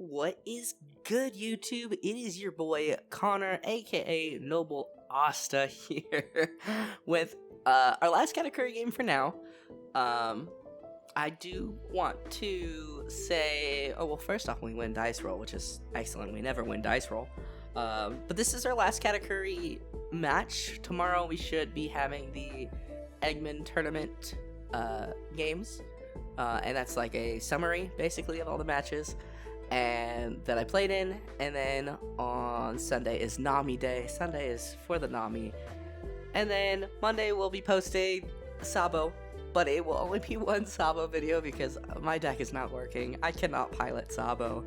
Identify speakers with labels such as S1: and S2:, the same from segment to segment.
S1: What is good, YouTube? It is your boy Connor, aka NobleAsta, here with our last Katakuri game for now. I do want to say, first off, we win dice roll, which is excellent. We never win dice roll. But this is our last Katakuri match. Tomorrow we should be having the Eggman tournament games. And that's like a summary, basically, of all the matches and that I played in. And then on Sunday is Nami Day. Sunday is for the Nami. And then Monday we'll be posting Sabo, but it will only be one Sabo video because my deck is not working. I cannot pilot Sabo.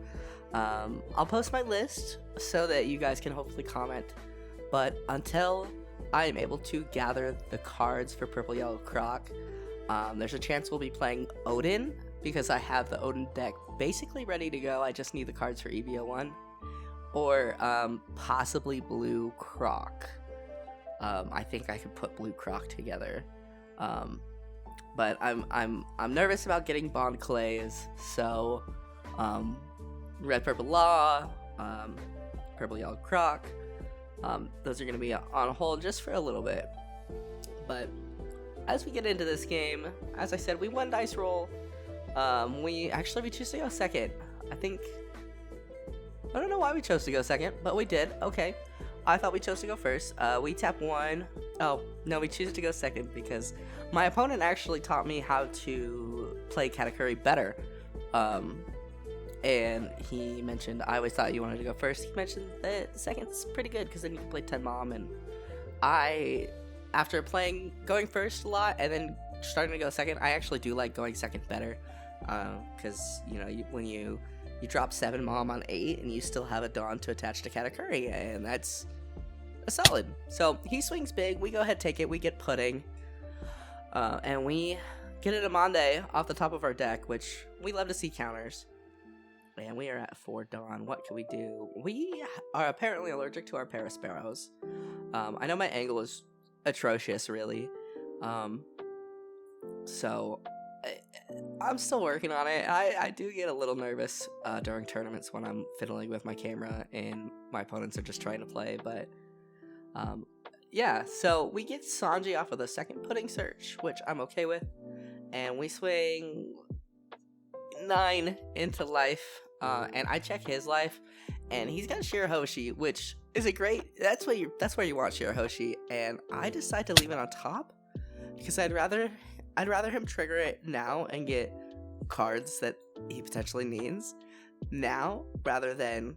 S1: I'll post my list so that you guys can hopefully comment. But until I am able to gather the cards for Purple Yellow Croc, there's a chance we'll be playing Odin, because I have the Odin deck basically ready to go. I just need the cards for EVO1. Or possibly Blue Croc. I think I could put Blue Croc together. But I'm nervous about getting Bond Clays, so Red Purple Law, Purple Yellow Croc. Those are gonna be on hold just for a little bit. But as we get into this game, as I said, we won dice roll. We choose to go second. I don't know why we chose to go second, but we did. Okay. I thought we chose to go first. We tap one. Oh, no, we choose to go second because my opponent actually taught me how to play Katakuri better. And he mentioned, I always thought you wanted to go first. He mentioned that second's pretty good because then you can play 10 Mom. And after going first a lot and then starting to go second, I actually do like going second better. Because, when you drop 7 Mom on 8 and you still have a Dawn to attach to Katakuri, and that's a solid. So he swings big, we go ahead, take it, we get Pudding, and we get an Amande off the top of our deck, which we love to see counters. And we are at 4 Dawn. What can we do? We are apparently allergic to our Parasparrows. I know my angle is atrocious, really. So I'm still working on it. I do get a little nervous during tournaments when I'm fiddling with my camera and my opponents are just trying to play, but yeah, so we get Sanji off of the second Pudding Search, which I'm okay with, and we swing 9 into life, and I check his life, and he's got Shirahoshi, which is a great, that's where you want Shirahoshi, and I decide to leave it on top because I'd rather him trigger it now and get cards that he potentially needs now rather than,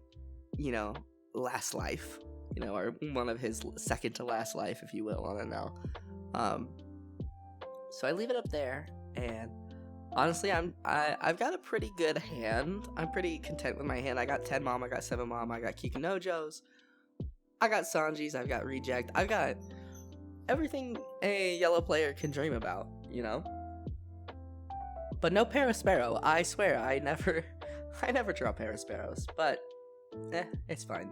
S1: last life, or one of his second to last life, if you will, on it now. So I leave it up there, and honestly, I've got a pretty good hand. I'm pretty content with my hand. I got 10 Mom, I got 7 Mom, I got Kikunojos, I got Sanjis, I've got Reject, I've got everything a yellow player can dream about, But no Parasparrow. I swear, I never draw Parasparrows, but it's fine.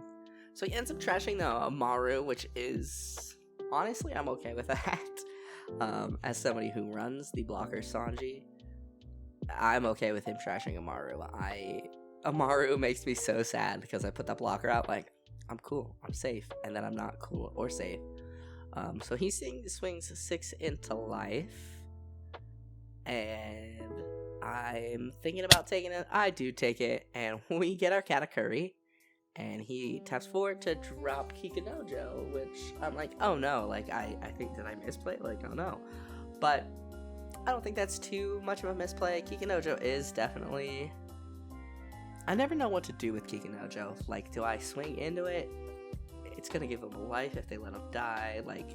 S1: So he ends up trashing the Amaru, which is, honestly, I'm okay with that. As somebody who runs the blocker Sanji, I'm okay with him trashing Amaru. Amaru makes me so sad because I put that blocker out like, I'm cool, I'm safe, and then I'm not cool or safe. So he swings 6 into life, and I'm thinking about taking it. I do take it, and we get our Katakuri, and he taps 4 to drop Kikunojo, which I'm like, oh no, like, I think, did I misplay? Like, oh no. But I don't think that's too much of a misplay. Kikunojo is definitely, I never know what to do with Kikunojo. Like, do I swing into it? It's gonna give them a life if they let him die. Like,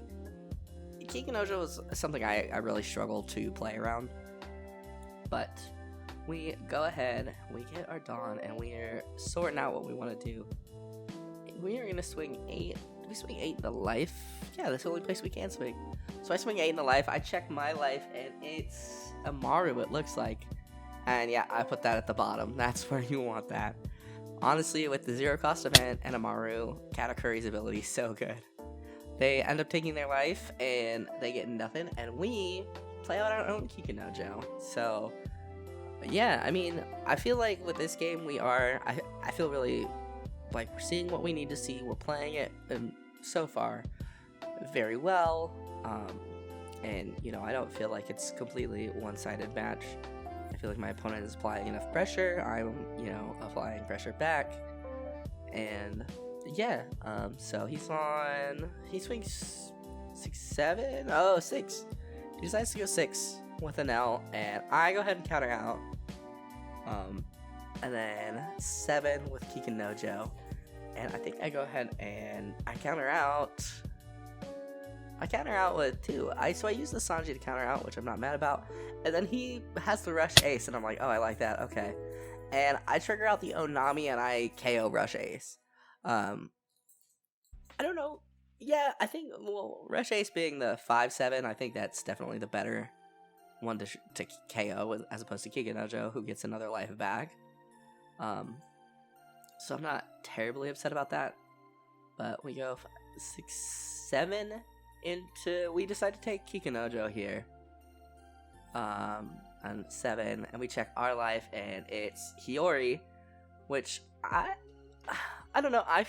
S1: Kikunojo is something I really struggle to play around. But we go ahead, we get our Dawn, and we are sorting out what we want to do. We are gonna swing 8. Do we swing 8 into life? Yeah, that's the only place we can swing. So I swing 8 into life, I check my life, and it's Amaru, it looks like. And yeah, I put that at the bottom. That's where you want that. Honestly, with the 0 cost event and Amaru, Katakuri's ability is so good. They end up taking their life, and they get nothing, and we play out our own Kikunojo. So yeah, I mean, I feel like with this game I feel really like we're seeing what we need to see. We're playing it, and so far, very well. And I don't feel like it's completely one-sided match. I feel like my opponent is applying enough pressure. I'm, applying pressure back. And yeah, so he swings 6-7. Oh, 6. He decides to go 6 with Enel, and I go ahead and counter out. And then 7 with Kikinojo. And I think I go ahead and I counter out with 2. So I use the Sanji to counter out, which I'm not mad about. And then he has the Rush Ace, and I'm like, oh, I like that, okay. And I trigger out the Onami, and I KO Rush Ace. I don't know. Yeah, I think, Rush Ace being the 5-7, I think that's definitely the better one to KO, as opposed to Kikinojo, who gets another life back. So I'm not terribly upset about that. But we go 6-7 into... We decide to take Kikinojo here. And 7, and we check our life, and it's Hiyori, which I don't know. I'm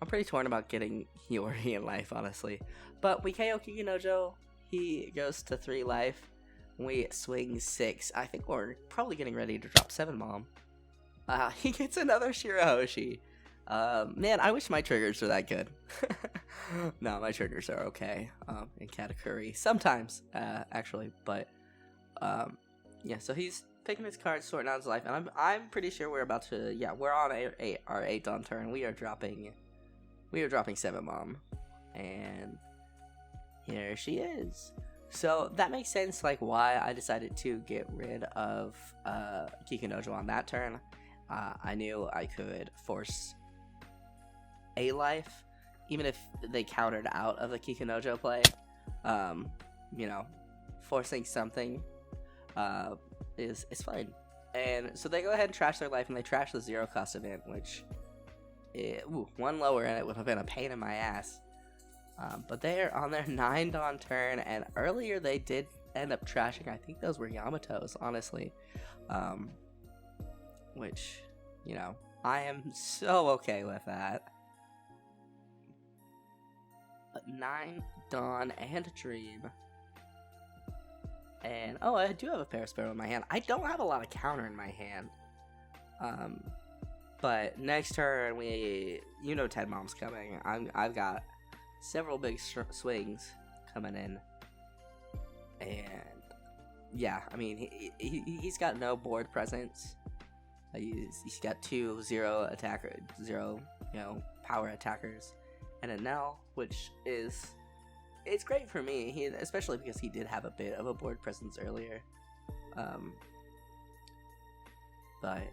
S1: pretty torn about getting Hiyori in life, honestly. But we KO Kikinojo. He goes to 3 life. We swing 6. I think we're probably getting ready to drop 7 Mom. He gets another Shirahoshi. Man, I wish my triggers were that good. No, my triggers are okay. In Katakuri. Sometimes, actually. But, yeah, so he's picking his cards, sorting out his life. And I'm pretty sure we're about to, yeah, we're on our 8th on turn. We are dropping 7 Mom. And here she is. So that makes sense, like, why I decided to get rid of Kikinojo on that turn. I knew I could force a life, even if they countered out of the Kikinojo play. Forcing something is fine. And so they go ahead and trash their life, and they trash the 0 cost event, which, one lower and it would have been a pain in my ass. But they're on their 9 Dawn turn, and earlier they did end up trashing, I think those were Yamatos, honestly. Which, I am so okay with that. But 9 Dawn and Dream. And, I do have a Paraspero in my hand. I don't have a lot of counter in my hand. But next turn, 10 Mom's coming. I've got several big swings coming in, and yeah, I mean he's got no board presence. He's got 2 0 power attackers, and a Enel, which it's great for me. Especially because he did have a bit of a board presence earlier. But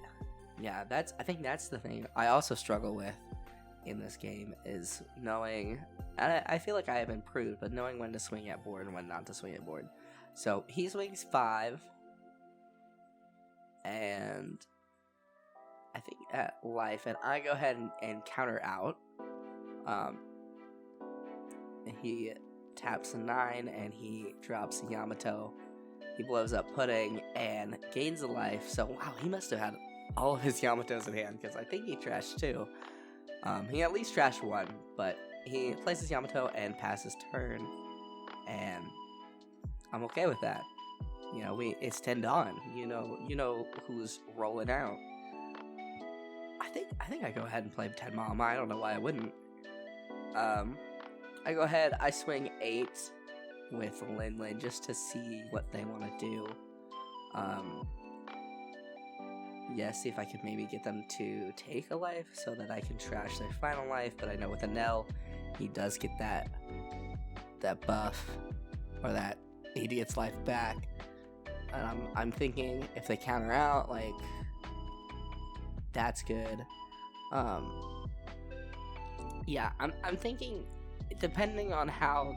S1: yeah, I think that's the thing I also struggle with in this game, is knowing, and I feel like I have improved, but knowing when to swing at board and when not to swing at board. So he swings 5, and I think at life, and I go ahead and counter out. He taps a 9, and he drops Yamato. He blows up Pudding and gains a life. So wow, he must have had all of his Yamatos in hand, because I think he trashed 2. He at least trashed 1, but he places Yamato and passes turn, and I'm okay with that. It's 10 Dawn. You know who's rolling out. I think I go ahead and play 10 Mom. I don't know why I wouldn't. I go ahead. I swing 8 with Lin just to see what they want to do. See if I could maybe get them to take a life so that I can trash their final life. But I know with Enel, he does get that buff, or that he gets life back. And I'm thinking if they counter out, like, that's good. I'm thinking, depending on how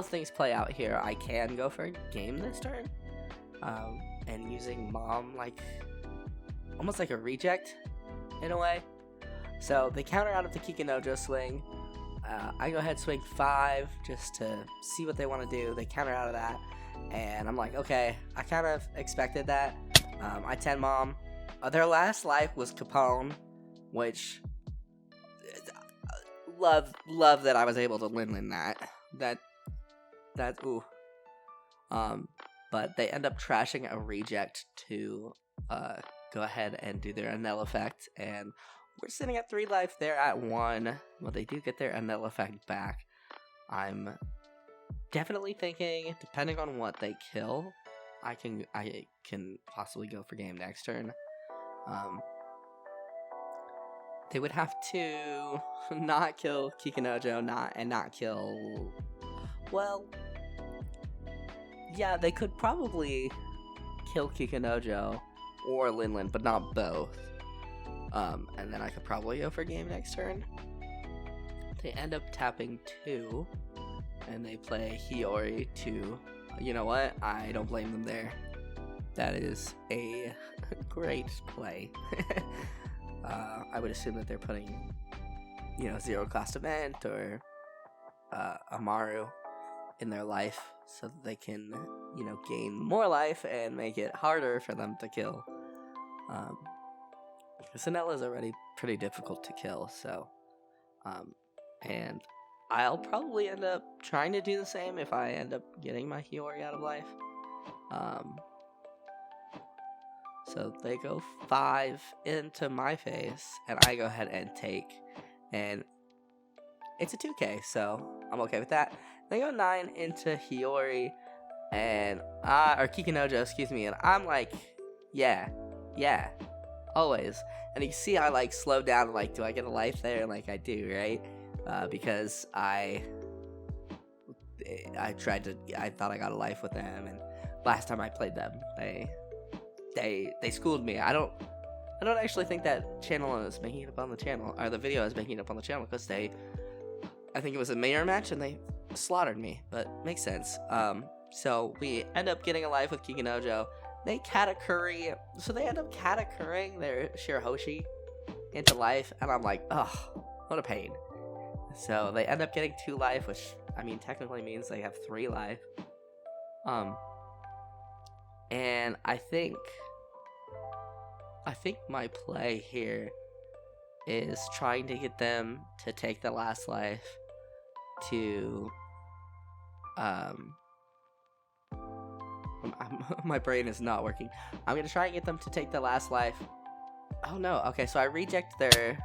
S1: things play out here, I can go for a game this turn. And using Mom almost like a reject in a way. So they counter out of the Kikinojo swing. I go ahead swing 5 just to see what they want to do. They counter out of that, And I'm like, okay, I kind of expected that. I 10 mom. Their last life was Capone, which love that I was able to win that. Ooh. But they end up trashing a reject to go ahead and do their Enel effect, and we're sitting at 3 life. They're at 1. Well, they do get their Enel effect back. I'm definitely thinking, depending on what they kill, I can possibly go for game next turn. They would have to not kill Kikinojo, not kill. Well, yeah, they could probably kill Kikinojo or Linlin, but not both. And then I could probably go for game next turn. They end up tapping 2, and they play Hiyori to. You know what? I don't blame them there. That is a great play. I would assume that they're putting, zero cost event or Amaru in their life so that they can, gain more life and make it harder for them to kill. Because Enel is already pretty difficult to kill, so, and I'll probably end up trying to do the same if I end up getting my Hiyori out of life. So they go 5 into my face, and I go ahead and take, and it's a 2k, so I'm okay with that. They go 9 into Hiyori, and or Kikinojo, excuse me, and I'm like, yeah, always. And you can see I like slow down, like, do I get a life there? Like I do, right? Because I thought I got a life with them, and last time I played them, they schooled me. I don't actually think that channel is making it up on the channel, or the video is making it up on the channel, because I think it was a mirror match and they slaughtered me, but makes sense. So we end up getting a life with Kikinojo. They Katakuri, so they end up Katakuring their Shirahoshi into life, and I'm like, ugh, what a pain. So they end up getting 2 life, which, I mean, technically means they have 3 life. And I think my play here is trying to get them to take the last life to, my brain is not working. I'm gonna try and get them to take the last life. Oh no, okay, so I reject their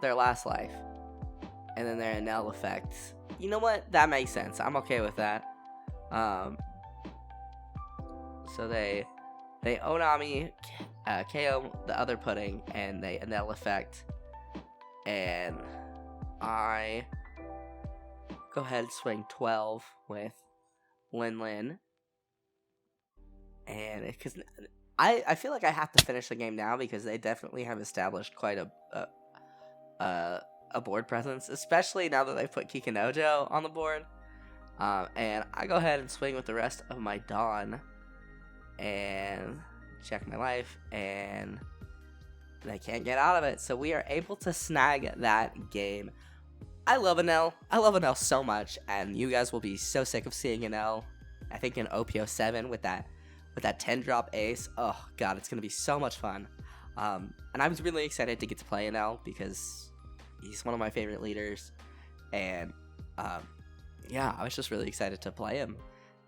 S1: last life, and then their Enel effect. You know what? That makes sense. I'm okay with that. So they Onami KO the other pudding, and they Enel effect, and I go ahead and swing 12 with Linlin, and because I feel like I have to finish the game now, because they definitely have established quite a board presence, especially now that they put Kikinojo on the board. And I go ahead and swing with the rest of my Dawn and check my life, and they can't get out of it. So we are able to snag that game. I love Enel. I love Enel so much, and you guys will be so sick of seeing Enel. I think in OP07 with that 10-drop ace. Oh god, it's gonna be so much fun. And I was really excited to get to play Enel because he's one of my favorite leaders, and yeah, I was just really excited to play him,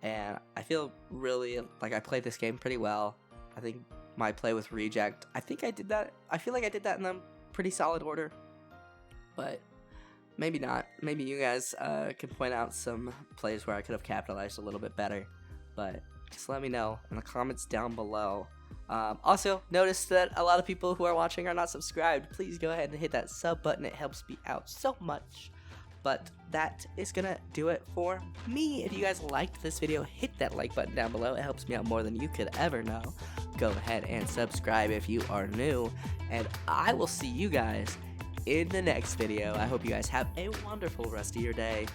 S1: and I feel really like I played this game pretty well. I think my play with Reject, I think I did that. I feel like I did that in a pretty solid order, but maybe not. Maybe you guys can point out some plays where I could have capitalized a little bit better, but just let me know in the comments down below. Also, notice that a lot of people who are watching are not subscribed. Please go ahead and hit that sub button. It helps me out so much. But that is gonna do it for me. If you guys liked this video, hit that like button down below. It helps me out more than you could ever know. Go ahead and subscribe if you are new, and I will see you guys in the next video. I hope you guys have a wonderful rest of your day.